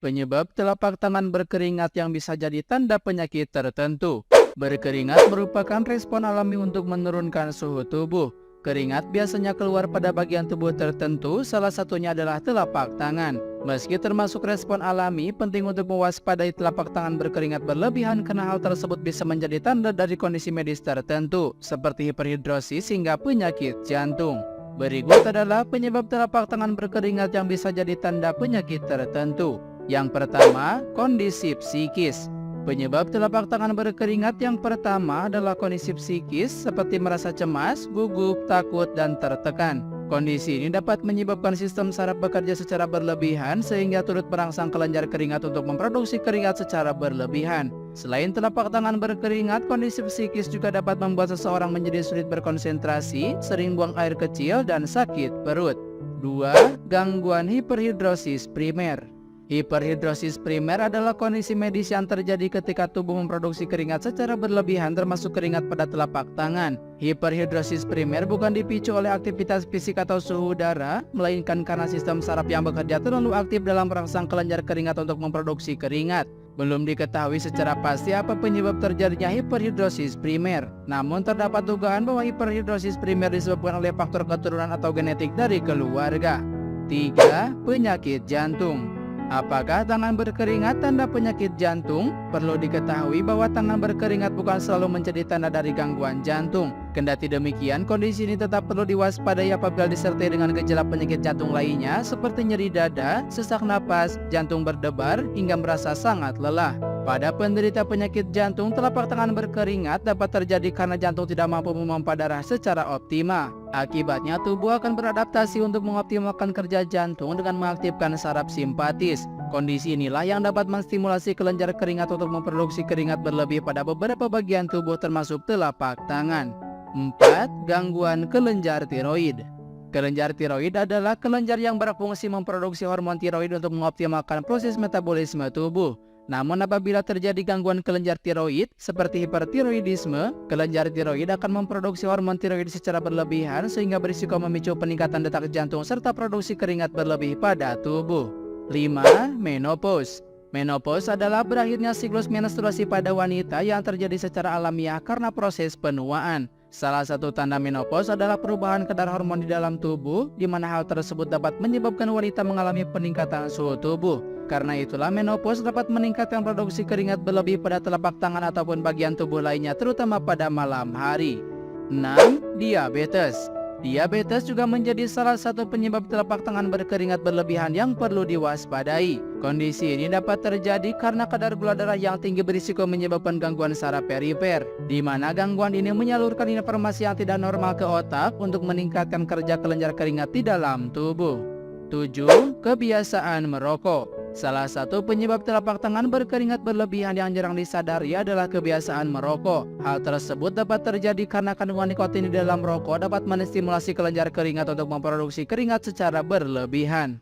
Penyebab telapak tangan berkeringat yang bisa jadi tanda penyakit tertentu. Berkeringat merupakan respon alami untuk menurunkan suhu tubuh. Keringat biasanya keluar pada bagian tubuh tertentu, salah satunya adalah telapak tangan. Meski termasuk respon alami, penting untuk mewaspadai telapak tangan berkeringat berlebihan karena hal tersebut bisa menjadi tanda dari kondisi medis tertentu, seperti hiperhidrosis hingga penyakit jantung. Berikut adalah penyebab telapak tangan berkeringat yang bisa jadi tanda penyakit tertentu. Yang pertama, kondisi psikis. Penyebab telapak tangan berkeringat yang pertama adalah kondisi psikis seperti merasa cemas, gugup, takut, dan tertekan. Kondisi ini dapat menyebabkan sistem saraf bekerja secara berlebihan sehingga turut merangsang kelenjar keringat untuk memproduksi keringat secara berlebihan. Selain telapak tangan berkeringat, kondisi psikis juga dapat membuat seseorang menjadi sulit berkonsentrasi, sering buang air kecil, dan sakit perut. 2. Gangguan hiperhidrosis primer. Hiperhidrosis primer adalah kondisi medis yang terjadi ketika tubuh memproduksi keringat secara berlebihan termasuk keringat pada telapak tangan. Hiperhidrosis primer bukan dipicu oleh aktivitas fisik atau suhu udara, melainkan karena sistem saraf yang bekerja terlalu aktif dalam merangsang kelenjar keringat untuk memproduksi keringat. Belum diketahui secara pasti apa penyebab terjadinya hiperhidrosis primer. Namun terdapat dugaan bahwa hiperhidrosis primer disebabkan oleh faktor keturunan atau genetik dari keluarga. 3. Penyakit jantung. Apakah tangan berkeringat tanda penyakit jantung? Perlu diketahui bahwa tangan berkeringat bukan selalu menjadi tanda dari gangguan jantung. Kendati demikian, kondisi ini tetap perlu diwaspadai apabila disertai dengan gejala penyakit jantung lainnya seperti nyeri dada, sesak napas, jantung berdebar, hingga merasa sangat lelah. Pada penderita penyakit jantung, telapak tangan berkeringat dapat terjadi karena jantung tidak mampu memompa darah secara optimal. Akibatnya, tubuh akan beradaptasi untuk mengoptimalkan kerja jantung dengan mengaktifkan saraf simpatis. Kondisi inilah yang dapat menstimulasi kelenjar keringat untuk memproduksi keringat berlebih pada beberapa bagian tubuh termasuk telapak tangan. 4. Gangguan kelenjar tiroid. Kelenjar tiroid adalah kelenjar yang berfungsi memproduksi hormon tiroid untuk mengoptimalkan proses metabolisme tubuh. Namun apabila terjadi gangguan kelenjar tiroid seperti hipertiroidisme, kelenjar tiroid akan memproduksi hormon tiroid secara berlebihan sehingga berisiko memicu peningkatan detak jantung serta produksi keringat berlebih pada tubuh. 5. Menopause. Menopause adalah berakhirnya siklus menstruasi pada wanita yang terjadi secara alamiah karena proses penuaan. Salah satu tanda menopause adalah perubahan kadar hormon di dalam tubuh, di mana hal tersebut dapat menyebabkan wanita mengalami peningkatan suhu tubuh. Karena itulah menopause dapat meningkatkan produksi keringat berlebih pada telapak tangan ataupun bagian tubuh lainnya, terutama pada malam hari. 6. Diabetes. Diabetes juga menjadi salah satu penyebab telapak tangan berkeringat berlebihan yang perlu diwaspadai. Kondisi ini dapat terjadi karena kadar gula darah yang tinggi berisiko menyebabkan gangguan saraf perifer, di mana gangguan ini menyalurkan informasi yang tidak normal ke otak untuk meningkatkan kerja kelenjar keringat di dalam tubuh. 7. Kebiasaan merokok. Salah satu penyebab telapak tangan berkeringat berlebihan yang jarang disadari adalah kebiasaan merokok. Hal tersebut dapat terjadi karena kandungan nikotin di dalam rokok dapat menstimulasi kelenjar keringat untuk memproduksi keringat secara berlebihan.